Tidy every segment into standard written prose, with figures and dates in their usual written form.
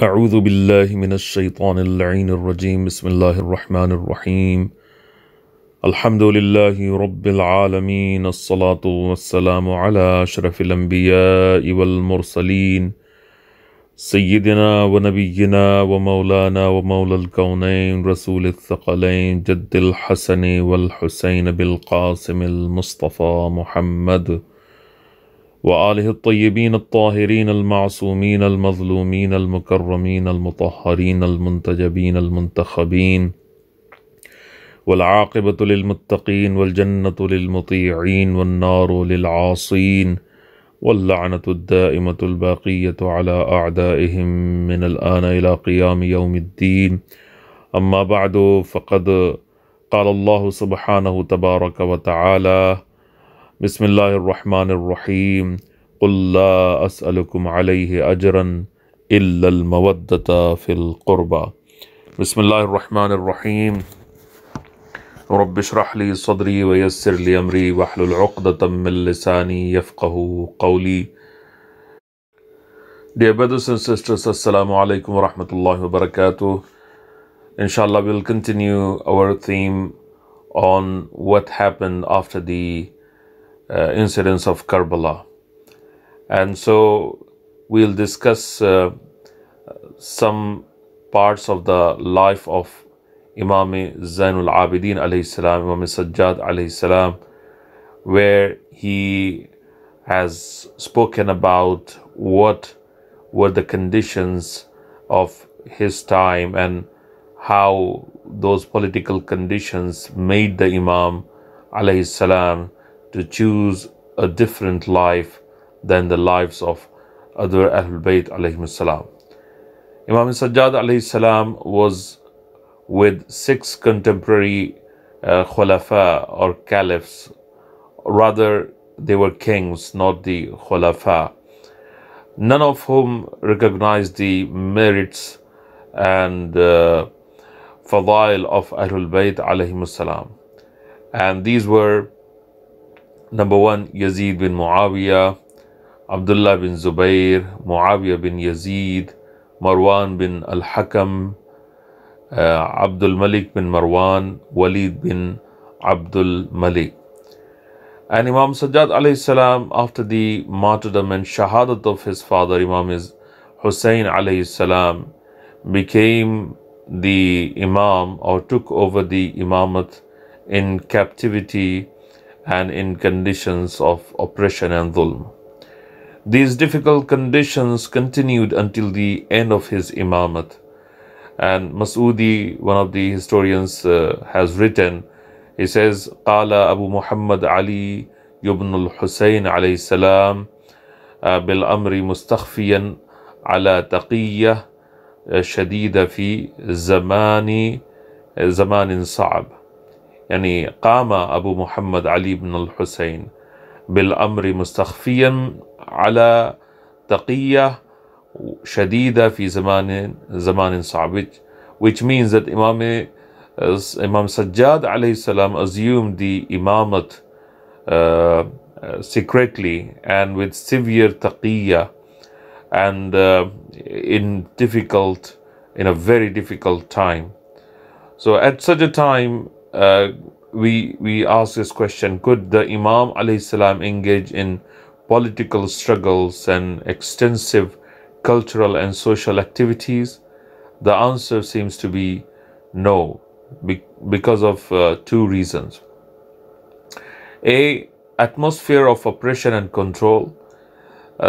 أعوذ بالله من الشيطان اللعين الرجيم بسم الله الرحمن الرحيم الحمد لله رب العالمين الصلاة والسلام على أشرف الأنبياء والمرسلين سيدنا ونبينا ومولانا ومولى الكونين رسول الثقلين جد الحسن والحسين بالقاسم المصطفى محمد وآله الطيبين الطاهرين المعصومين المظلومين المكرمين المطهرين المنتجبين المنتخبين والعاقبة للمتقين والجنة للمطيعين والنار للعاصين واللعنة الدائمة الباقية على أعدائهم من الآن إلى قيام يوم الدين أما بعد فقد قال الله سبحانه تبارك وتعالى بسم الله الرحمن الرحيم قل لا أسألكم عليه أجرا إلا المودة في القربى بسم الله الرحمن الرحيم رب اشرح لي صدري ويسر لي أمري واحلل عقدة من لساني يفقه قولي. Dear brothers and sisters, Assalamu alaikum wa rahmatullahi wa barakatuh. Inshallah, we'll continue our theme on what happened after the incidents of Karbala. And so we'll discuss some parts of the life of Imam Zainul Abidin alayhi salam, Imam Sajjad alayhi salam, where he has spoken about what were the conditions of his time and how those political conditions made the Imam alayhi salam to choose a different life than the lives of other Ahlul Bayt alayhim salam. Imam Sajjad alayhi salam was with 6 contemporary khulafa or caliphs. Rather, they were kings, not the khulafa, none of whom recognized the merits and fadail of Ahlul Bayt alayhim salam. And these were: number 1, Yazid bin Muawiyah, Abdullah bin Zubair, Muawiyah bin Yazid, Marwan bin al-Hakam, Abdul Malik bin Marwan, Walid bin Abdul Malik. And Imam Sajjad alayhi salam, after the martyrdom and shahadat of his father, Imam Hussein alayhi salam, became the Imam or took over the Imamat in captivity and in conditions of oppression and dhulm. These difficult conditions continued until the end of his Imamat. And Mas'udi, one of the historians, has written, he says, قال أبو Muhammad Ali ibn al-Husayn alayhi salam بالأمر مستخفيا على تقية شديدة في زمان صعب. يعني قام أبو محمد علي بن الحسين بالأمر مستخفيا على تقية شديدة في زمان صعب, which means that Imam Sajjad alayhi salam assumed the imamat secretly and with severe taqiyya and in a very difficult time. So at such a time, we ask this question: could the Imam alayhi salam engage in political struggles and extensive cultural and social activities? The answer seems to be no, because of 2 reasons. A, atmosphere of oppression and control.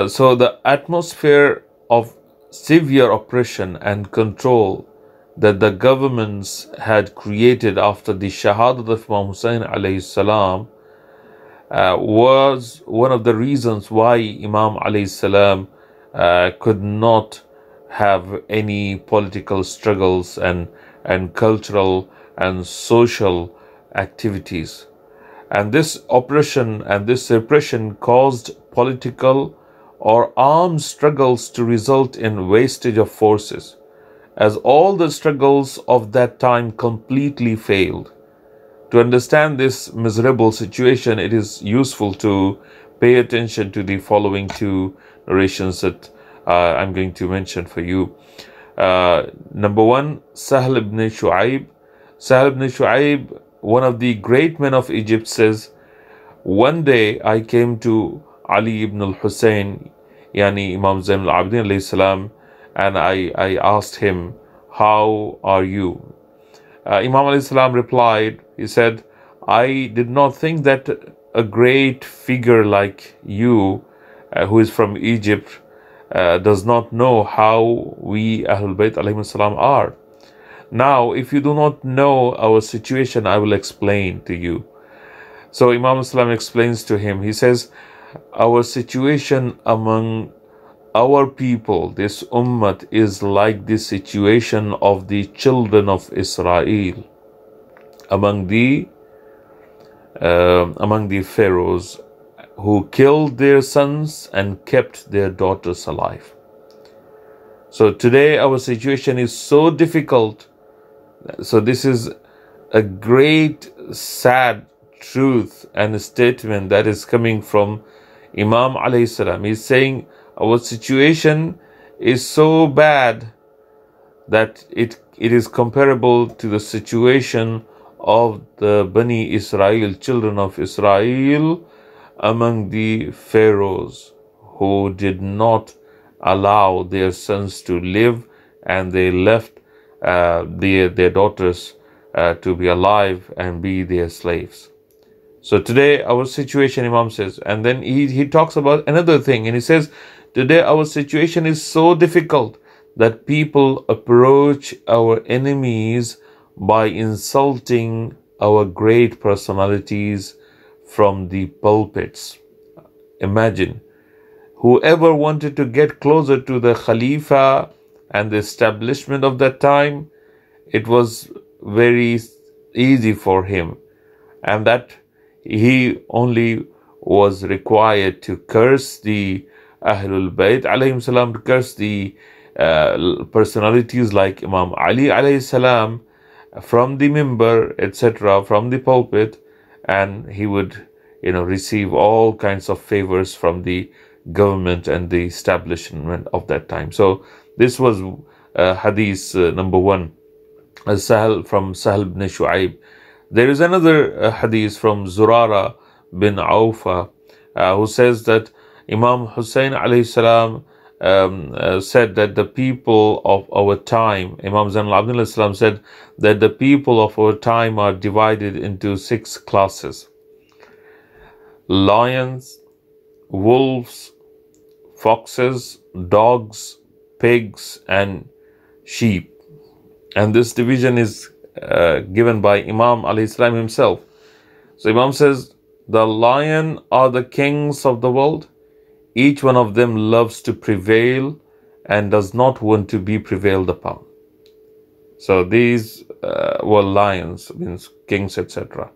So the atmosphere of severe oppression and control that the governments had created after the shahadat of Imam Hussein alayhi salam was one of the reasons why Imam alayhi salam could not have any political struggles and cultural and social activities. And this oppression and this repression caused political or armed struggles to result in wastage of forces, as all the struggles of that time completely failed. To understand this miserable situation, it is useful to pay attention to the following 2 narrations that I'm going to mention for you. Number one, Sahl ibn Shu'aib. Sahl ibn Shu'aib, one of the great men of Egypt, says, one day I came to Ali ibn al-Hussein, yani Imam Zainul Abidin alayhi salam, and I asked him, how are you? Imam alayhi salam replied, he said, I did not think that a great figure like you, who is from Egypt, does not know how we Ahlul Bayt alayhi salam are. Now, if you do not know our situation, I will explain to you. So Imam Salam explains to him, he says, our situation among our people, this ummah, is like the situation of the children of Israel among the pharaohs who killed their sons and kept their daughters alive. So today our situation is so difficult. So this is a great sad truth and a statement that is coming from Imam alayhi salam. He's saying our situation is so bad that it is comparable to the situation of the Bani Israel, children of Israel, among the pharaohs who did not allow their sons to live, and they left their daughters to be alive and be their slaves. So today our situation, Imam says, and then he talks about another thing, and he says, today our situation is so difficult that people approach our enemies by insulting our great personalities from the pulpits. Imagine, whoever wanted to get closer to the Khalifa and the establishment of that time, it was very easy for him, and that he only was required to curse the Ahlul Bayt alayhim salam, to curse the personalities like Imam Ali alayhi salam from the mimbar, etc., from the pulpit, and he would, receive all kinds of favors from the government and the establishment of that time. So this was hadith number one, from Sahl ibn Shu'aib. There is another hadith from Zurara bin Awfa, who says that Imam Hussein alayhi salam said that the people of our time, Imam Zainul Abidin alayhi salam said that the people of our time are divided into 6 classes: lions, wolves, foxes, dogs, pigs, and sheep. And this division is given by Imam alayhi salam himself. So Imam says, the lion are the kings of the world. Each one of them loves to prevail and does not want to be prevailed upon. So these were lions, means kings, etc.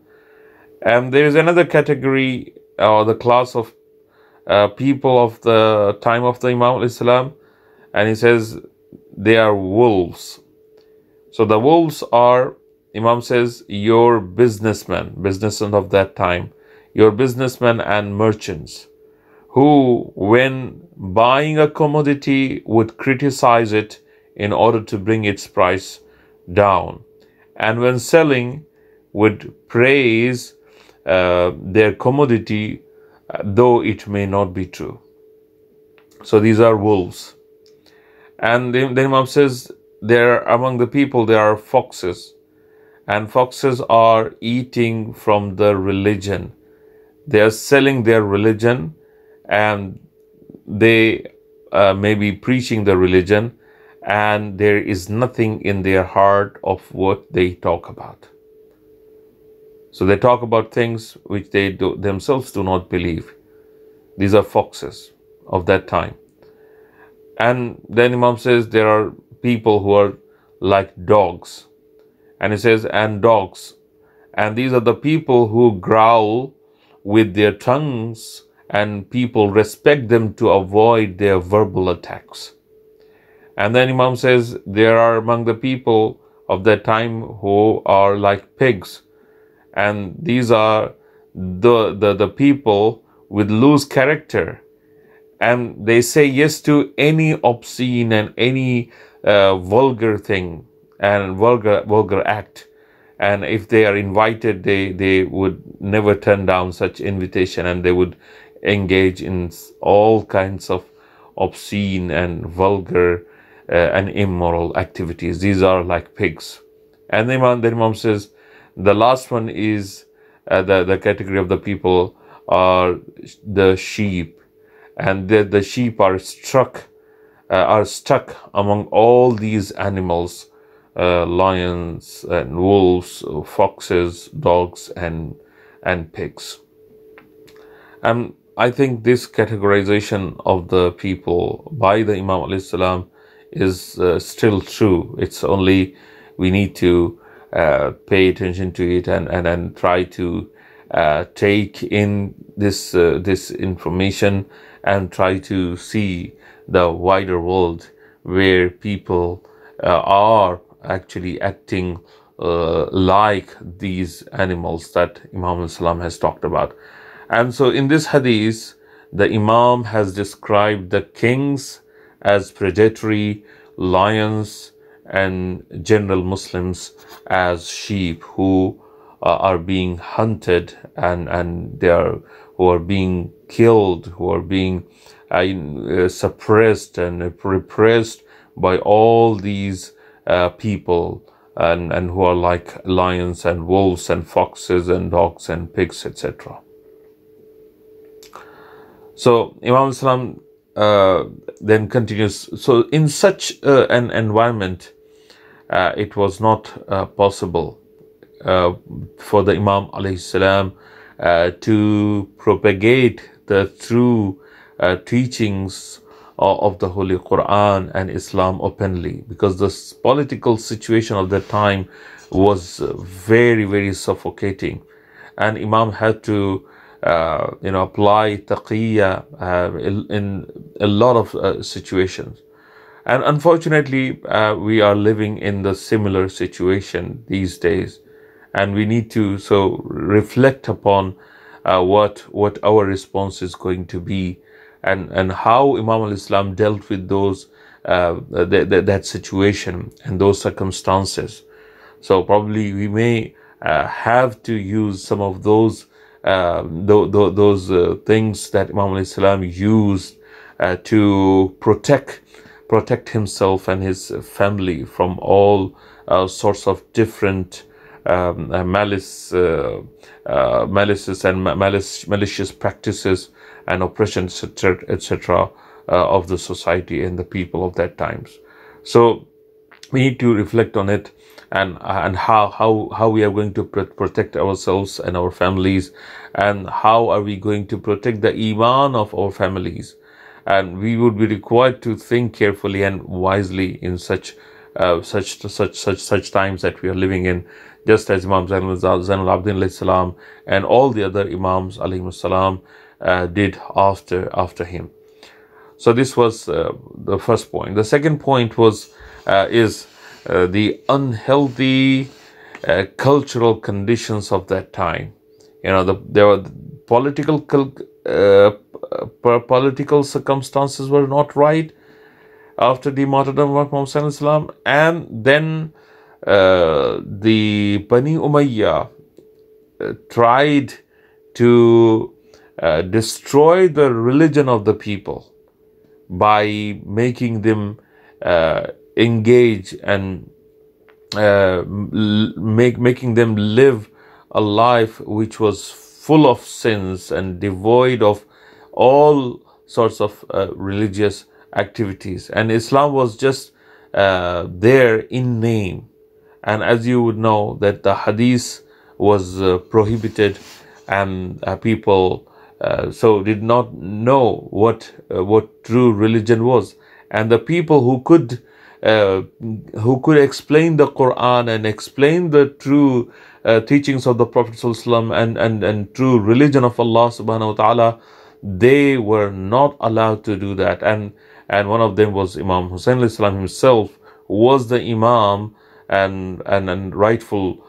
And there is another category, or the class of people of the time of the Imam alayhi salam, and he says they are wolves. So the wolves are, Imam says, your businessmen of that time, your businessmen and merchants, who, when buying a commodity, would criticize it in order to bring its price down, and when selling, would praise their commodity, though it may not be true. So these are wolves. And then Imam says, there among the people there are foxes, and foxes are eating from the religion. They are selling their religion, and they may be preaching the religion, and there is nothing in their heart of what they talk about. So they talk about things which they themselves do not believe. These are foxes of that time. And then Imam says there are people who are like dogs. And he says, and dogs. And these are the people who growl with their tongues, and people respect them to avoid their verbal attacks. And then Imam says there are among the people of that time who are like pigs. And these are the people with loose character. And they say yes to any obscene and any vulgar thing and vulgar act. And if they are invited, they would never turn down such invitation, and they would engage in all kinds of obscene and vulgar and immoral activities. These are like pigs. And the Imam says the last one is the category of the people are the sheep, and the sheep are stuck among all these animals, lions and wolves, foxes, dogs, and pigs. And I think this categorization of the people by the Imam alayhi salam is still true. It's only we need to pay attention to it and try to take in this information and try to see the wider world where people are actually acting like these animals that Imam al-Salam has talked about. And so in this hadith, the Imam has described the kings as predatory, lions and general Muslims as sheep who are being hunted and who are being killed, who are being suppressed and repressed by all these people, and who are like lions and wolves and foxes and dogs and pigs, etc. So Imam Islam then continues. So in such an environment, it was not possible for the Imam alayhi salam to propagate the true teachings of the Holy Quran and Islam openly, because the political situation of that time was very, very suffocating, and Imam had to apply taqiyya in a lot of situations. And unfortunately, we are living in the similar situation these days, and we need to reflect upon what our response is going to be, and how Imam al-Islam dealt with those that situation and those circumstances. So probably we may have to use some of those things that Imam al-Islam used to protect himself and his family from all sorts of different malicious and malicious practices and oppressions, etc., of the society and the people of that times. So we need to reflect on it, and how we are going to protect ourselves and our families, and how are we going to protect the iman of our families. And we would be required to think carefully and wisely in such times that we are living in, just as Imam Zainul Abidin alayhi salam and all the other Imams alayhi salam did after him. So this was the first point. The second point is the unhealthy cultural conditions of that time. There were political circumstances were not right after the martyrdom of Muhammad, and then the Bani Umayyah tried to destroy the religion of the people by making them engage and making them live a life which was full of sins and devoid of all sorts of religious activities. And Islam was just there in name. And as you would know, that the hadith was prohibited, and people did not know what true religion was. And the people who could explain the Quran and explain the true teachings of the Prophet ﷺ and true religion of Allah subhanahu wa ta'ala, they were not allowed to do that. And one of them was Imam Hussein alayhi salam himself, who was the Imam and rightful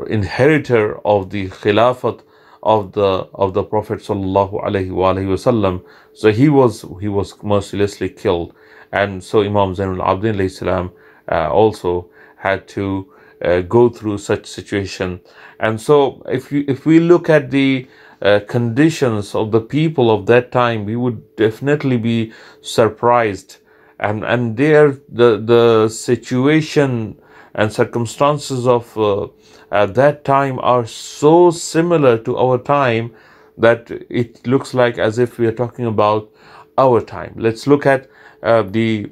inheritor of the Khilafat of the Prophet sallallahu alaihi wasallam. So he was mercilessly killed, and so Imam Zainul Abidin alayhi salam also had to go through such situation. And so if we look at the conditions of the people of that time, we would definitely be surprised. And there the situation and circumstances of at that time are so similar to our time that it looks like as if we are talking about our time. Let's look at these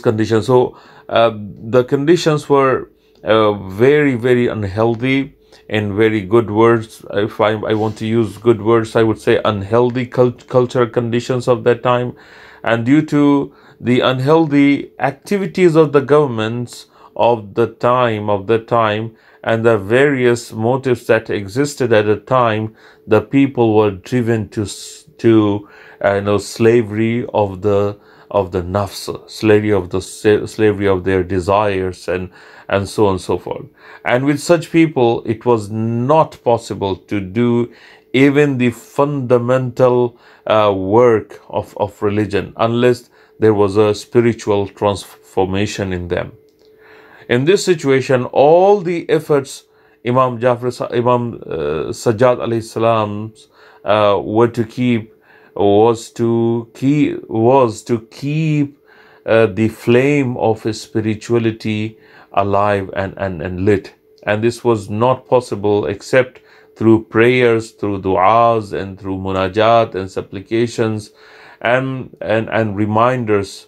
conditions. So the conditions were very, very unhealthy. In very good words, if I want to use good words, I would say unhealthy cultural conditions of that time. And due to the unhealthy activities of the governments of the time and the various motives that existed at the time, the people were driven to slavery of the nafs, slavery of their desires, and so on and so forth. And with such people, it was not possible to do even the fundamental work of religion unless there was a spiritual transformation in them. In this situation, all the efforts Imam Sajjad alayhi salam were to keep was to keep the flame of his spirituality alive and lit. And this was not possible except through prayers, through du'as, and through munajat and supplications and reminders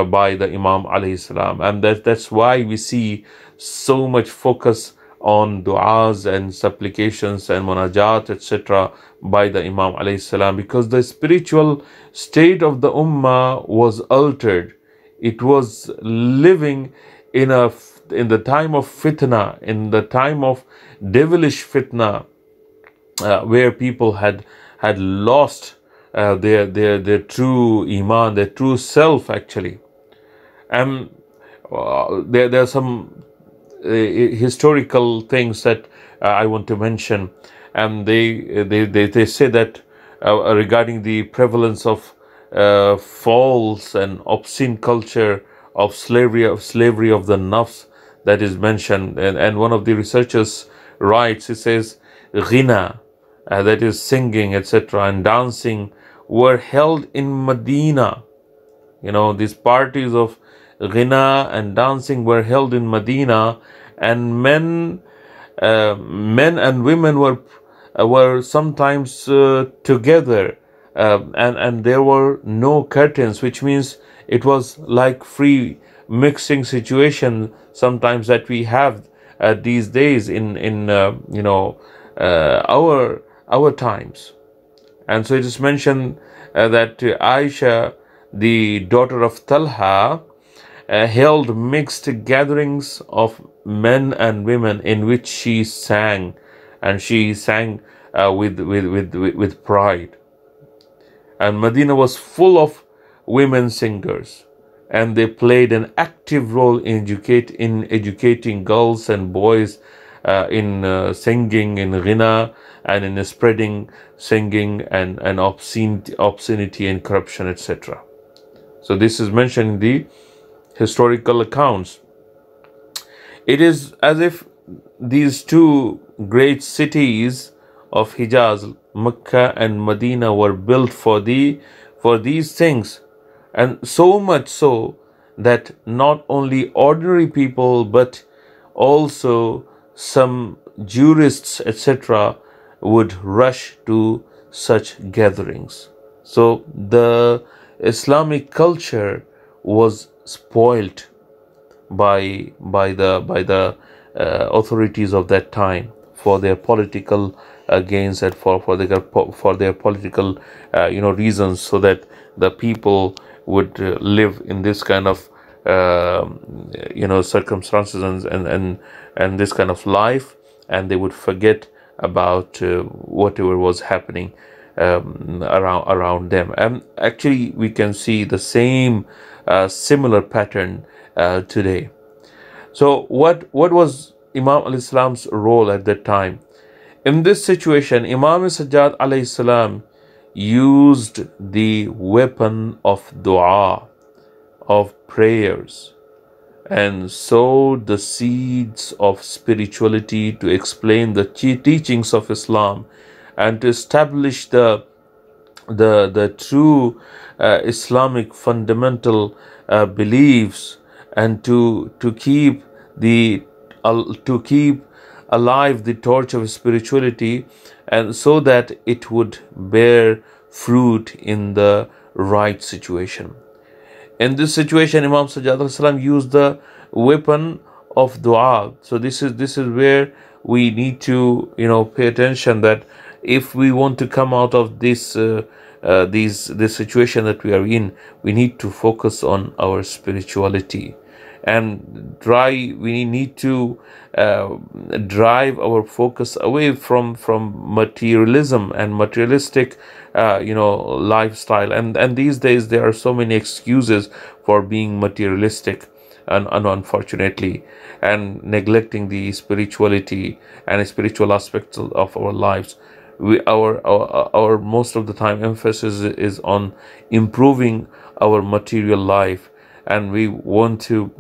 by the Imam alayhi salam. And that's why we see so much focus on du'as and supplications and munajat, etc. by the Imam alayhi salam, because the spiritual state of the ummah was altered. It was living in the time of fitna, in the time of devilish fitna, where people had lost their true iman, their true self actually. And there are some historical things that I want to mention, and they say that regarding the prevalence of false and obscene culture of slavery of the nafs that is mentioned, and one of the researchers writes, he says, ghina, that is singing, etc., and dancing were held in Medina. These parties of ghina and dancing were held in Medina, and men and women were sometimes together, and there were no curtains, which means it was like free mixing situation sometimes that we have these days in our times. And so it is mentioned that Aisha, the daughter of Talha, held mixed gatherings of men and women in which she sang, and she sang with pride. And Medina was full of women singers, and they played an active role in educating girls and boys in singing, in ghina, and in spreading singing and obscenity and corruption, etc. So this is mentioned in the historical accounts. It is as if these two great cities of Hijaz, Mecca and Medina, were built for these things, and so much so that not only ordinary people but also some jurists, etc., would rush to such gatherings. So the Islamic culture was spoilt by the authorities of that time for their political gains and for their political reasons, so that the people would live in this kind of circumstances and this kind of life, and they would forget about whatever was happening around them. And actually we can see the same similar pattern today. So what was Imam al-Islam's role at that time? In this situation, Imam Sajjad alayhi salam used the weapon of dua, of prayers, and sowed the seeds of spirituality to explain the teachings of Islam and to establish the true Islamic fundamental beliefs, and to keep the to keep alive the torch of spirituality, and so that it would bear fruit in the right situation. In this situation, Imam Sajjad alayhi salam used the weapon of dua. So this is where we need to pay attention, that if we want to come out of this situation that we are in, we need to focus on our spirituality, and we need to drive our focus away from materialism and materialistic lifestyle. And these days there are so many excuses for being materialistic, and unfortunately, and neglecting the spirituality and spiritual aspects of our lives. Our most of the time emphasis is on improving our material life, and we want to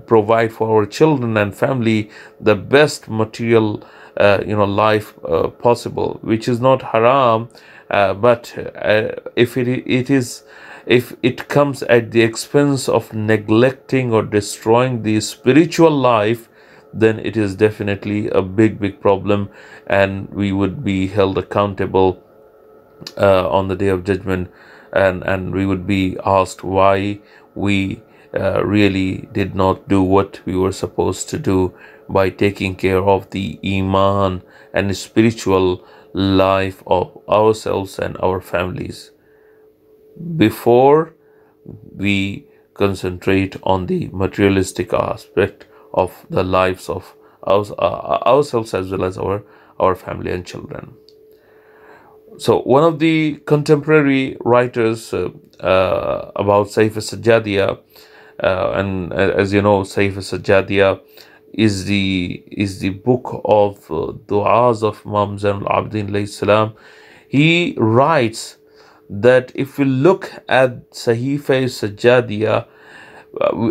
provide for our children and family the best material life possible, which is not haram, but if it comes at the expense of neglecting or destroying the spiritual life, then it is definitely a big problem, and we would be held accountable on the day of judgment, and we would be asked why we really did not do what we were supposed to do by taking care of the iman and spiritual life of ourselves and our families, before we concentrate on the materialistic aspect of the lives of ourselves as well as our family and children. So one of the contemporary writers about Saif al-Sajjadiyya, and as you know, Saif al-Sajjadiyya is the book of du'as of Imam Zainul Abidin alayhi salam. He writes that if we look at Sahifa al-Sajjadiyya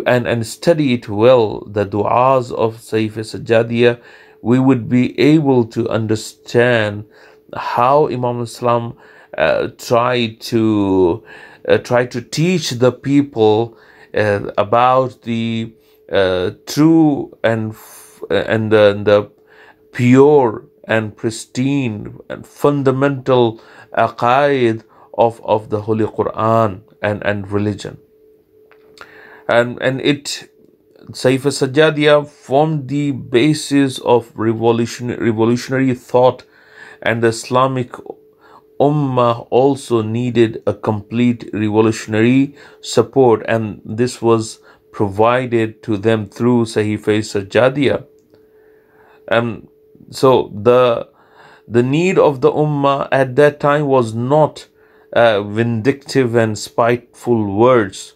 and study it well, the du'as of Saif al-Sajjadiyya, we would be able to understand how Imam Islam tried to teach the people about the true and the pure and pristine and fundamental aqaid of the Holy Quran and religion. And Saif al-Sajjadiyya formed the basis of revolutionary thought, and the Islamic Ummah also needed a complete revolutionary support, and this was provided to them through Sahifa al-Sajjadiyya. And so the need of the Ummah at that time was not vindictive and spiteful words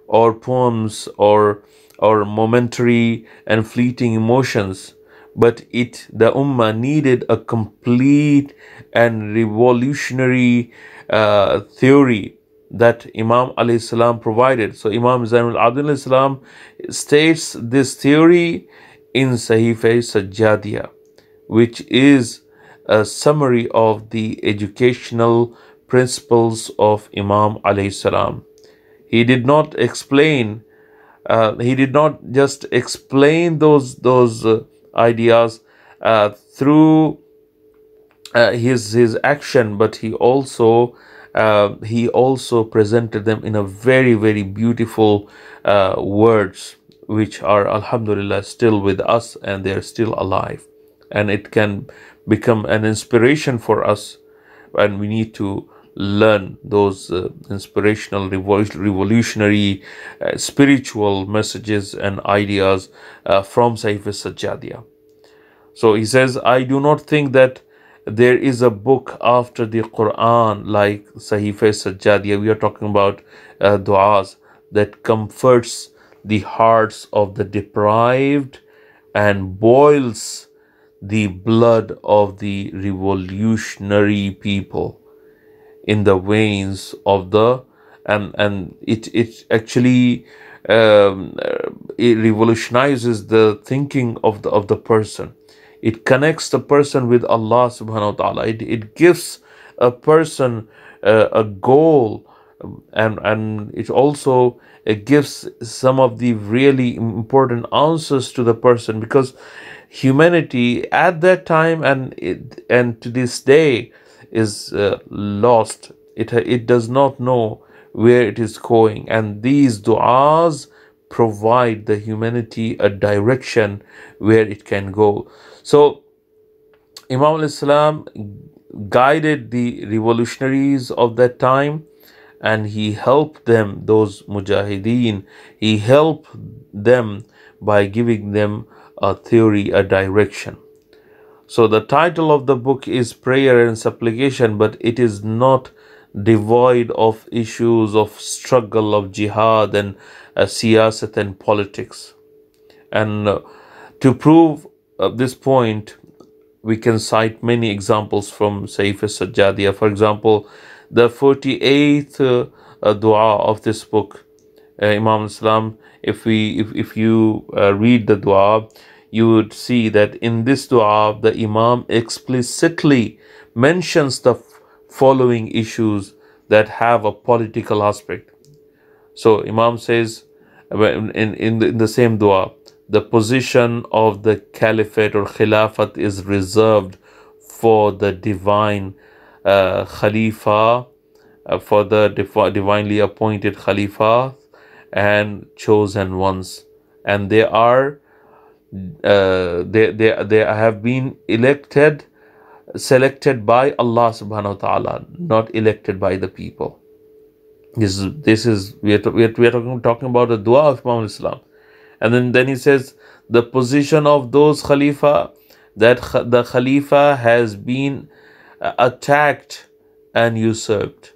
or poems or momentary and fleeting emotions, but the Ummah needed a complete and revolutionary theory that Imam alayhi salam provided. So Imam Zainul Abidin alayhi salam states this theory in Sahifa al-Sajjadiyya, which is a summary of the educational principles of Imam alayhi salam. He did not explain. He did not just explain those ideas through his action, but he also presented them in a very beautiful words, which are alhamdulillah still with us, and they are still alive, and it can become an inspiration for us, and we need to learn those inspirational, revolutionary, spiritual messages and ideas from Saif al-Sajjadiyya. So he says, I do not think that there is a book after the Quran like Saif al-Sajjadiyya. We are talking about du'as that comforts the hearts of the deprived and boils the blood of the revolutionary people in the veins of the, and it actually it revolutionizes the thinking of the person. It connects the person with Allah subhanahu wa ta'ala. It gives a person a goal, and it also it gives some of the really important answers to the person, because humanity at that time and to this day is lost. It does not know where it is going, and these du'as provide the humanity a direction where it can go. So Imam al-Islam guided the revolutionaries of that time, and he helped them, those mujahideen, he helped them by giving them a theory, a direction. So the title of the book is Prayer and Supplication, but it is not devoid of issues of struggle, of jihad and siyasat and politics. And to prove this point, we can cite many examples from Saif al-Sajjadiyah. For example, the 48th dua of this book, Imam Islam, if you read the dua, you would see that in this dua, the Imam explicitly mentions the following issues that have a political aspect. So Imam says in the same dua, the position of the caliphate or khilafat is reserved for the divine khalifa, for the divinely appointed khalifa and chosen ones, and they have been selected by Allah subhanahu wa ta'ala, not elected by the people. This is we are talking about the dua of Imam Islam. And then he says the position of those khalifa, that the khalifa has been attacked and usurped.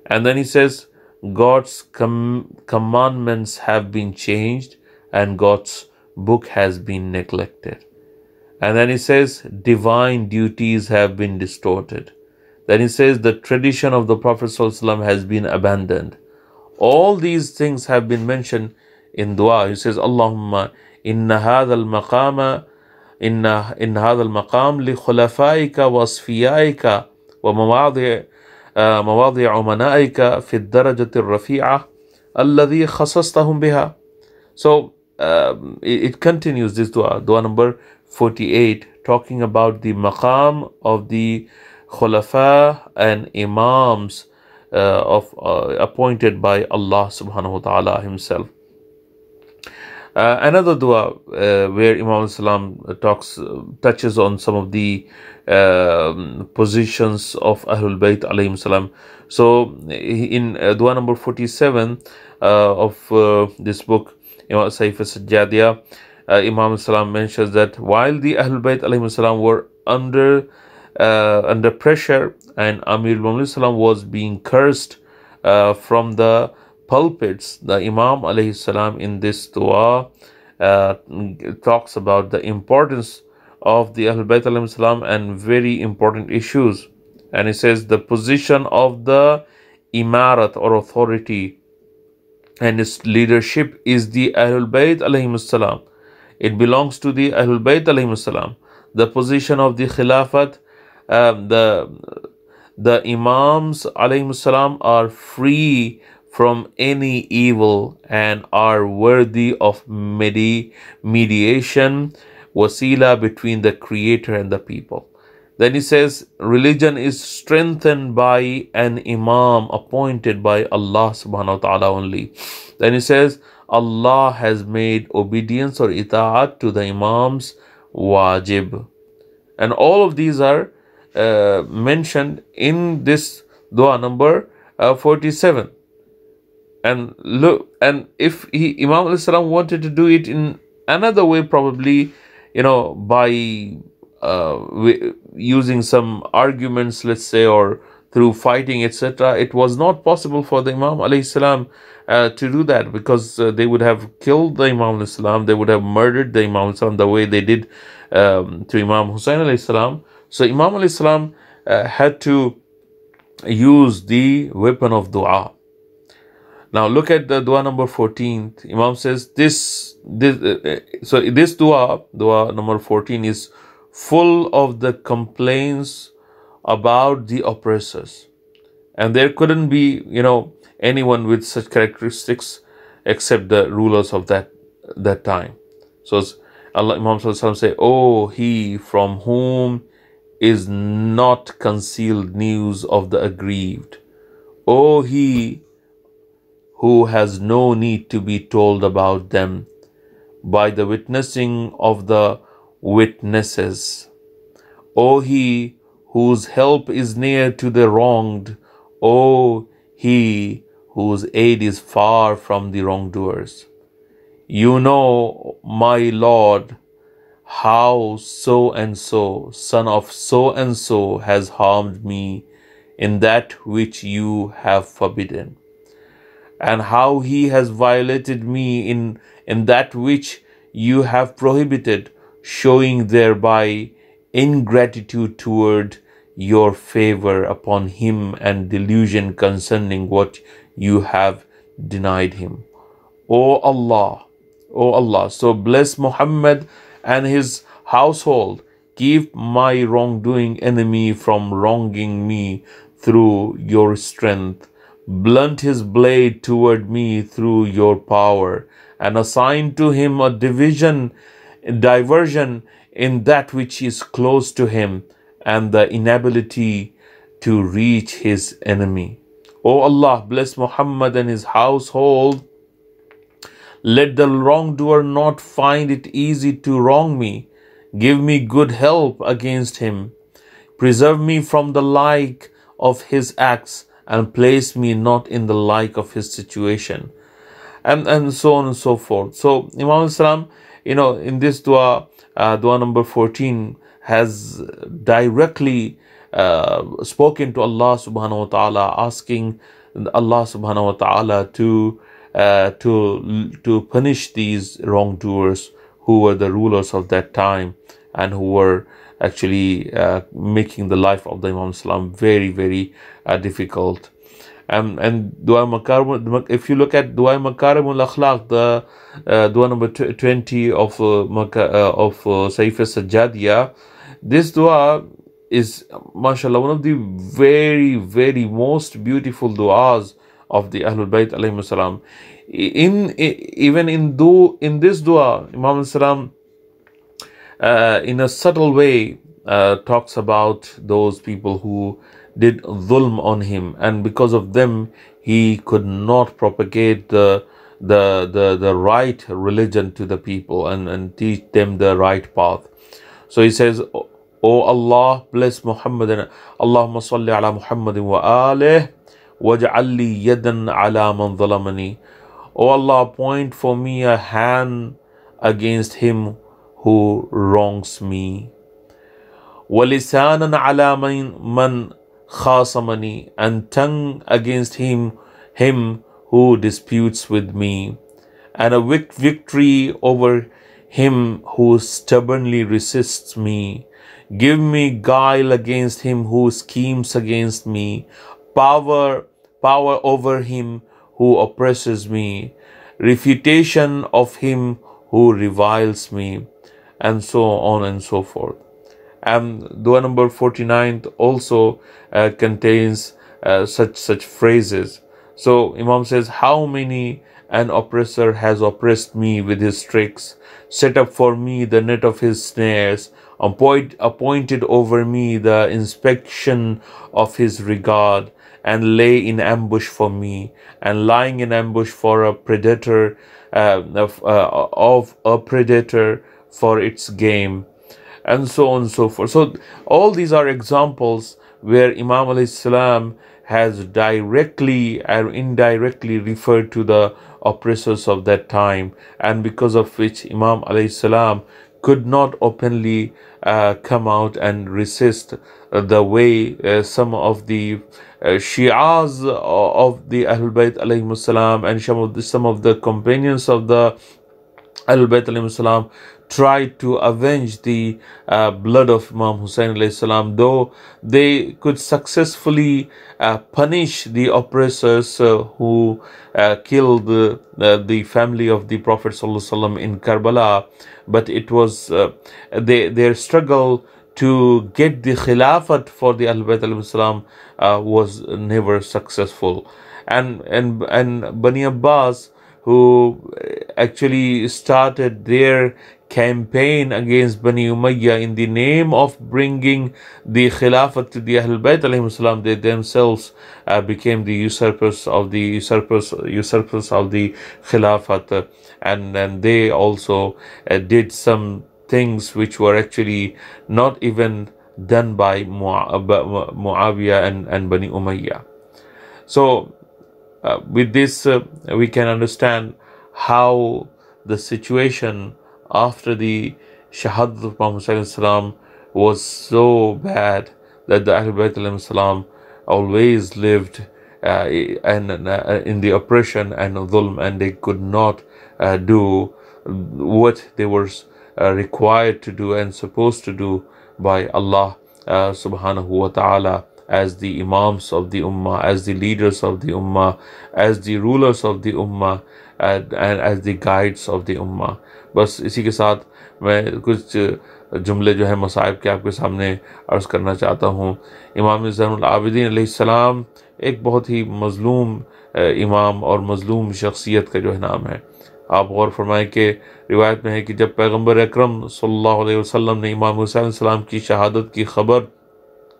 And then he says God's commandments have been changed and God's book has been neglected. And then he says divine duties have been distorted. Then he says the tradition of the Prophet ﷺ has been abandoned. All these things have been mentioned in dua. He says, Allahumma inna hadha al-maqama li khulafaika wa asfiyaika wa mawadi' umanaika fi ad-darajati ar-rafi'ah alladhi khasastahum biha. So it continues, this dua number 48, talking about the maqam of the khulafa and imams appointed by Allah subhanahu wa ta'ala himself. Another dua where Imam Islam touches on some of the positions of Ahlul Bayt alayhim salam. So in dua number 47 of this book, Saif al-Sajjadiyah, Imam Islam mentions that while the Ahlul Bayt alayhim salam were under pressure and Amir al-Mu'minin was being cursed from the pulpits, the Imam alayhi salam in this dua talks about the importance of the Ahlul Bayt alayhi salam and very important issues. And he says the position of the imarat or authority and its leadership is the Ahlul Bayt alayhi salam. It belongs to the Ahlul Bayt alayhi salam. The position of the khilafat, the Imams alayhi salam are free from any evil and are worthy of mediation, wasila between the Creator and the people. Then he says religion is strengthened by an Imam appointed by Allah subhanahu wa ta'ala only. Then he says Allah has made obedience or ita'at to the Imams wajib. And all of these are mentioned in this dua number 47. And look, and if Imam al-Salam wanted to do it in another way, probably, by using some arguments, let's say, or through fighting, etc., it was not possible for the Imam alayhi salam to do that, because they would have killed the Imam alayhi salam, they would have murdered the Imam alayhi salam the way they did to Imam Hussein alayhi salam. So Imam alayhi salam had to use the weapon of dua. Now look at the dua number 14. Imam says this dua number 14 is full of the complaints about the oppressors, and there couldn't be anyone with such characteristics except the rulers of that time. So Imam Sallallahu Alaihi Wasallam say, "Oh, he from whom is not concealed news of the aggrieved. Oh, he who has no need to be told about them by the witnessing of the witnesses. O he whose help is near to the wronged. O he whose aid is far from the wrongdoers. You know, my Lord, how so and so, son of so and so, has harmed me in that which you have forbidden, and how he has violated me in that which you have prohibited, showing thereby ingratitude toward your favor upon him and delusion concerning what you have denied him. O Allah, so bless Muhammad and his household. Keep my wrongdoing enemy from wronging me through your strength. Blunt his blade toward me through your power, and assign to him a diversion in that which is close to him, and the inability to reach his enemy. O Allah, bless Muhammad and his household. Let the wrongdoer not find it easy to wrong me. Give me good help against him. Preserve me from the like of his acts, and place me not in the like of his situation." And so on and so forth. So Imam al-Salam, in this dua number 14, has directly spoken to Allah subhanahu wa ta'ala, asking Allah subhanahu wa ta'ala to punish these wrongdoers who were the rulers of that time, and who were actually making the life of the Imam Salam very, very difficult. And Dua Makarim, if you look at Dua Makarimul Akhlaq, the Dua number 20 of Saif al-Sajjadiyah, this dua is, mashallah, one of the very, very most beautiful duas of the Ahlul Bayt alayhi salam. Even in this dua, Imam al-Salam in a subtle way talks about those people who did dhulm on him, and because of them he could not propagate the right religion to the people and teach them the right path. So he says, "O Allah, bless Muhammad, and Allahumma salli ala Muhammadin wa alih waj'al li yadan ala man zalamani." O Allah, appoint for me a hand against him who wrongs me. وَلِسَانًا عَلَى مَنْ خَاصَمَنِي, and tongue against him who disputes with me, and a victory over him who stubbornly resists me. Give me guile against him who schemes against me, power over him who oppresses me, refutation of him who reviles me, and so on and so forth. And dua number 49 also contains such phrases. So Imam says, "How many an oppressor has oppressed me with his tricks, set up for me the net of his snares, appointed over me the inspection of his regard, and lay in ambush for me, and lying in ambush for a predator of a predator for its game," and so on and so forth. So all these are examples where Imam alayhi salam has directly or indirectly referred to the oppressors of that time, and because of which Imam alayhi salam could not openly come out and resist the way some of the Shias of the Ahlul Bayt alayhimus salam and some of the companions of the Ahlul Bayt alayhimus salam tried to avenge the blood of Imam Hussein alayhi salam, though they could successfully punish the oppressors who killed the family of the Prophet sallallahu alaihi wasallam in Karbala, but it was their struggle to get the Khilafat for the Ahlul Bayt alayhimus salam was never successful. And Bani Abbas, who actually started their campaign against Bani Umayyah in the name of bringing the Khilafat to the Ahlul Bayt alayhim salam, they themselves became the usurpers of the Khilafat, and they also did some things which were actually not even done by Muawiyah and Bani Umayyah. So with this, we can understand how the situation after the Shahadat of Imam Hussein was so bad that the Ahlul Bayt alayhim salam always lived in the oppression and dhulm, and they could not do what they were required to do and supposed to do by Allah subhanahu wa ta'ala, as the Imams of the Ummah, as the leaders of the Ummah, as the rulers of the Ummah, and as the guides of the Ummah. بس اسی کے ساتھ میں کچھ جملے جو ہیں مصائب کے آپ کے سامنے عرض کرنا چاہتا ہوں. امام زین العابدین علیہ السلام ایک بہت ہی مظلوم امام اور مظلوم شخصیت کا جو ہے نام ہے. آپ غور فرمائیں کہ روایت میں ہے کہ جب پیغمبر اکرم صلی اللہ علیہ وسلم نے امام حسین علیہ السلام کی شہادت کی خبر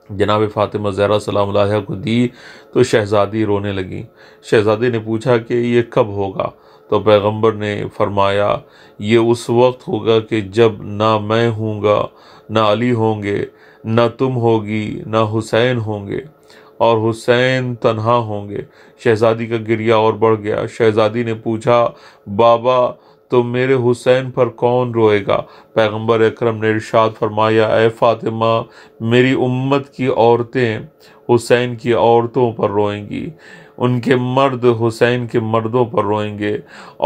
جناب فاطمہ زہرا سلام اللہ علیہا کو دی تو شہزادی رونے لگی. شہزادی نے پوچھا کہ یہ کب ہوگا؟ تو پیغمبر نے فرمایا یہ اس وقت ہوگا کہ جب نہ میں ہوں گا، نہ علی ہوں گے، نہ تم ہوگی، نہ حسین ہوں گے، اور حسین تنہا ہوں گے. شہزادی کا گریہ اور بڑھ گیا. شہزادی نے پوچھا بابا تو میرے حسین پر کون روئے گا؟ پیغمبر اکرم نے ارشاد فرمایا اے فاطمہ، میری امت کی عورتیں حسین کی عورتوں پر روئیں گی، ان کے مرد حسین کے مردوں پر روئیں گے،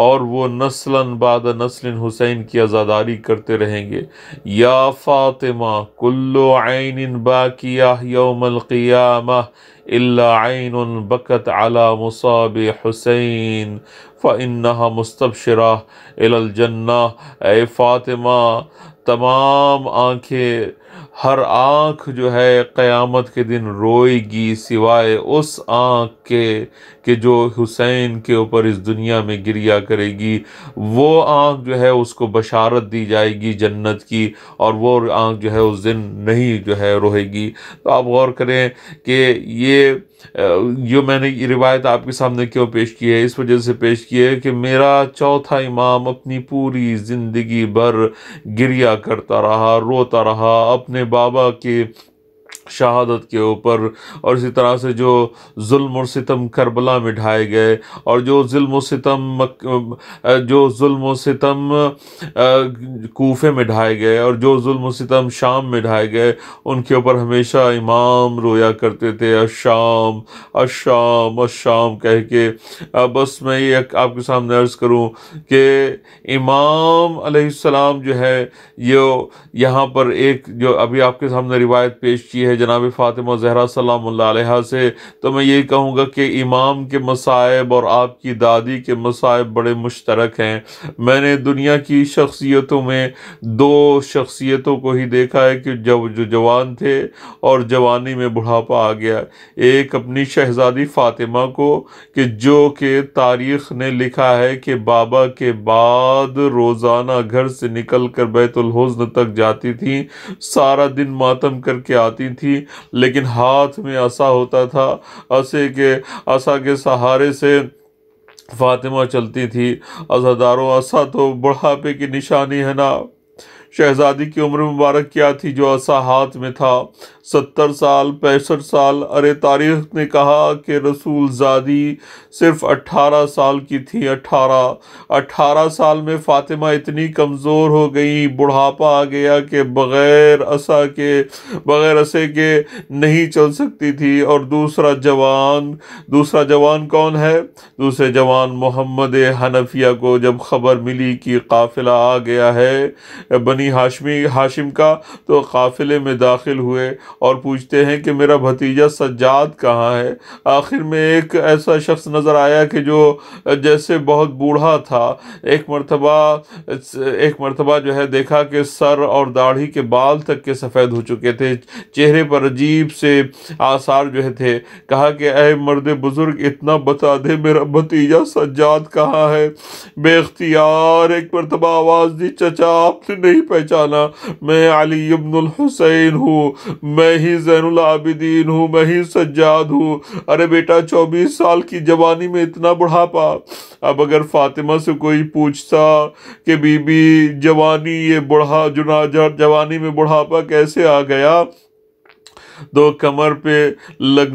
اور وہ نسلاً بعد نسل حسین کی عزاداری کرتے رہیں گے. یا فاطمہ کل عین باکیہ یوم القیامہ الا عین بکت علی مصاب حسین فإنها مستبشرہ الی الجنہ. اے فاطمہ، تمام آنکھیں، ہر آنکھ جو ہے قیامت کے دن روئے گی سوائے اس آنکھ کے کہ جو حسین کے اوپر اس دنیا میں گریہ کرے گی. وہ آنکھ جو ہے اس کو بشارت دی جائے گی جنت کی، اور وہ آنکھ جو ہے اس دن نہیں جو ہے روئے گی. تو آپ غور کریں کہ یہ جو میں نے یہ روایت آپ کے سامنے کیوں پیش کی ہے؟ اس وجہ سے پیش کی ہے کہ میرا چوتھا امام اپنی پوری زندگی بھر گریہ کرتا رہا، روتا رہا اپنے بابا کی شہادت کے اوپر، اور اسی طرح سے جو ظلم و ستم کربلا میں ڈھائے گئے، اور جو ظلم و ستم کوفے میں ڈھائے گئے، اور جو ظلم و ستم شام میں ڈھائے گئے، ان کے اوپر ہمیشہ امام رویا کرتے تھے الشام الشام الشام کہہ کے. بس میں یہ آپ کے سامنے عرض کروں کہ امام علیہ السلام جو ہے یہ یہاں پر ایک جو ابھی آپ کے سامنے روایت پیش کی ہے جناب فاطمہ زہرا سلام اللہ علیہا سے، تو میں یہ کہوں گا کہ امام کے مصائب اور آپ کی دادی کے مصائب بڑے مشترک ہیں. میں نے دنیا کی شخصیتوں میں دو شخصیتوں کو ہی دیکھا ہے کہ جو جوان تھے اور جوانی میں بڑھاپا آ گیا. ایک اپنی شہزادی فاطمہ کو کہ جو کہ تاریخ نے لکھا ہے کہ بابا کے بعد روزانہ گھر سے نکل کر بیت الحزن تک جاتی تھی، سارا دن ماتم کر کے آتی تھی، لیکن ہاتھ میں عصا ہوتا تھا، عصا کے سہارے سے فاطمہ چلتی تھی. عزاداروں، عصا تو بڑھاپے کی نشانی ہے نا. شہزادی کی عمر مبارک کیا تھی جو عصا ہاتھ میں تھا؟ 70 سال 65 سال؟ ارے تاریخ نے کہا کہ رسول زادی صرف 18 سال کی تھی. 18 سال میں فاطمہ اتنی کمزور ہو گئی، بڑھاپا آ گیا کہ بغیر عصا کے نہیں چل سکتی تھی. اور دوسرا جوان کون ہے؟ دوسرے جوان محمد حنفیہ کو جب خبر ملی کہ قافلہ آ گیا ہے بنی ہاشم کا، تو قافلے میں داخل ہوئے اور پوچھتے ہیں کہ میرا بھتیجا سجاد کہاں ہے. آخر میں ایک ایسا شخص نظر آیا کہ جو جیسے بہت بوڑھا تھا. ایک مرتبہ جو ہے دیکھا کہ سر اور داڑھی کے بال تک کے سفید ہو چکے تھے، چہرے پر عجیب سے آثار جو تھے. کہا کہ اے مرد بزرگ، اتنا بتا دے میرا بھتیجا سجاد کہاں ہے. بے اختیار ایک مرتبہ آواز دی، چچا آپ نے نہیں پہچانا؟ میں علی ابن الحسین ہوں، میں ہی زین العابدین ہوں، میں ہی سجاد ہوں. ارے بیٹا 24 سال کی جوانی میں اتنا بڑھاپا. اب اگر فاطمہ سے کوئی پوچھتا کہ بی بی جوانی میں بڑھاپا کیسے آ گیا، تو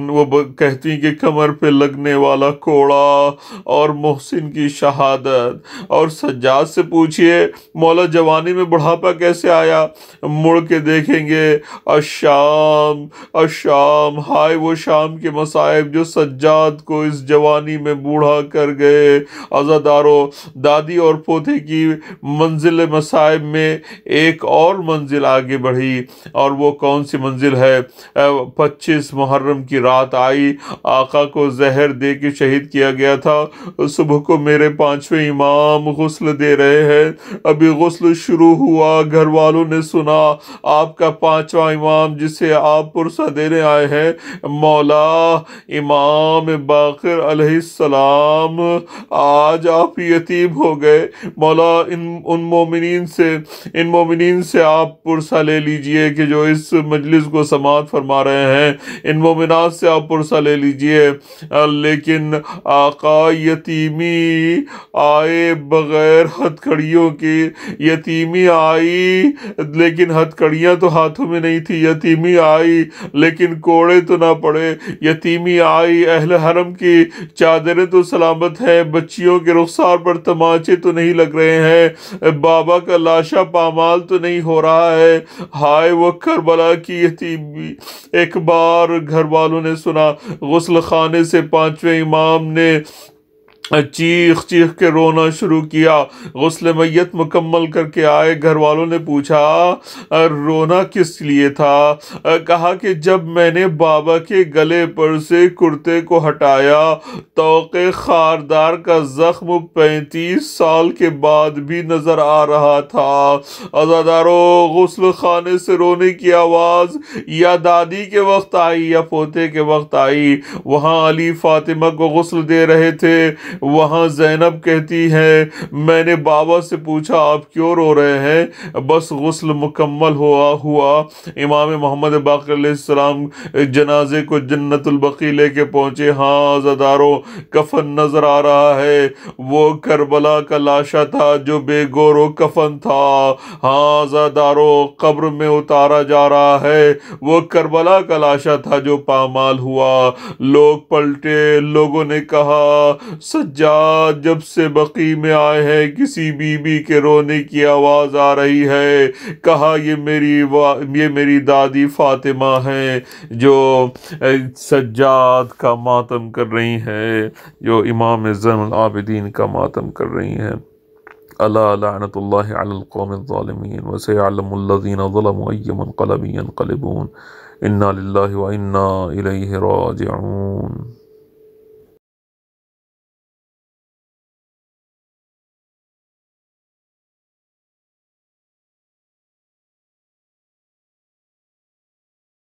وہ کہتی کہ کمر پہ لگنے والا کوڑا اور محسن کی شہادت. اور سجاد سے پوچھئے مولا جوانی میں بڑھاپا کیسے آیا؟ مڑ کے دیکھیں گے الشام، ہائے وہ شام کے مصائب جو سجاد کو اس جوانی میں بوڑھا کر گئے. عزادارو، دادی اور پوتے کی منزل مصائب میں ایک اور منزل آگے بڑھی. اور وہ کون سی منزل ہے؟ 25 محرم کی رات آئی، آقا کو زہر دے کے شہید کیا گیا تھا. صبح کو میرے 5ویں امام غسل دے رہے ہیں. ابھی غسل شروع ہوا، گھر والوں نے سنا آپ کا 5واں امام جسے آپ پرسہ دینے آئے ہیں، مولا امام باقر علیہ السلام، آج آپ یتیم ہو گئے. مولا ان مومنین سے آپ پرسہ لے لیجئے کہ جو اس مجلس کو سماعت فرما رہے ہیں، ان مومنات سے آپ پرسہ لے لیجئے. لیکن آقا یتیمی آئے بغیر ہتھکڑیوں کی. یتیمی آئی لیکن ہتھکڑیاں تو ہاتھوں میں نہیں تھی. یتیمی آئی لیکن کوڑے تو نہ پڑے. یتیمی آئی، اہل حرم کی چادریں تو سلامت ہیں، بچیوں کے رخسار پر تماچے تو نہیں لگ رہے ہیں، بابا کا لاشا پامال تو نہیں ہو رہا ہے. ہائے وہ کربلا کی یتیمی. ایک بار گھر والوں نے سنا، غسل خانے سے 5ویں امام نے چیخ کے رونا شروع کیا. غسل میت مکمل کر کے آئے. گھر والوں نے پوچھا رونا کس لیے تھا؟ کہا کہ جب میں نے بابا کے گلے پر سے کرتے کو ہٹایا، توق خاردار کا زخم 35 سال کے بعد بھی نظر آ رہا تھا. عزادارو، غسل خانے سے رونے کی آواز یا دادی کے وقت آئی یا پوتے کے وقت آئی. وہاں علی فاطمہ کو غسل دے رہے تھے. وہاں زینب کہتی ہے میں نے بابا سے پوچھا آپ کیوں رو رہے ہیں؟ بس غسل مکمل ہوا. امام محمد باقر علیہ السلام جنازے کو جنت البقیع لے کے پہنچے. ہاں عزادارو، کفن نظر آ رہا ہے. وہ کربلا کا لاشا تھا جو بے گور و کفن تھا. ہاں عزادارو، قبر میں اتارا جا رہا ہے. وہ کربلا کا لاشا تھا جو پامال ہوا. لوگ پلٹے. لوگوں نے کہا سجاد جب سے بقیع میں آئے ہیں کسی بی بی کے رونے کی آواز آ رہی ہے. کہا یہ میری دادی فاطمہ ہیں جو سجاد کا ماتم کر رہی ہیں، جو امام زین العابدین کا ماتم کر رہی ہیں. الا لعنت اللہ علی القوم الظالمین وسيعلم الذین ظلموا ای منقلب ینقلبون. انا للہ و انا الیہ راجعون.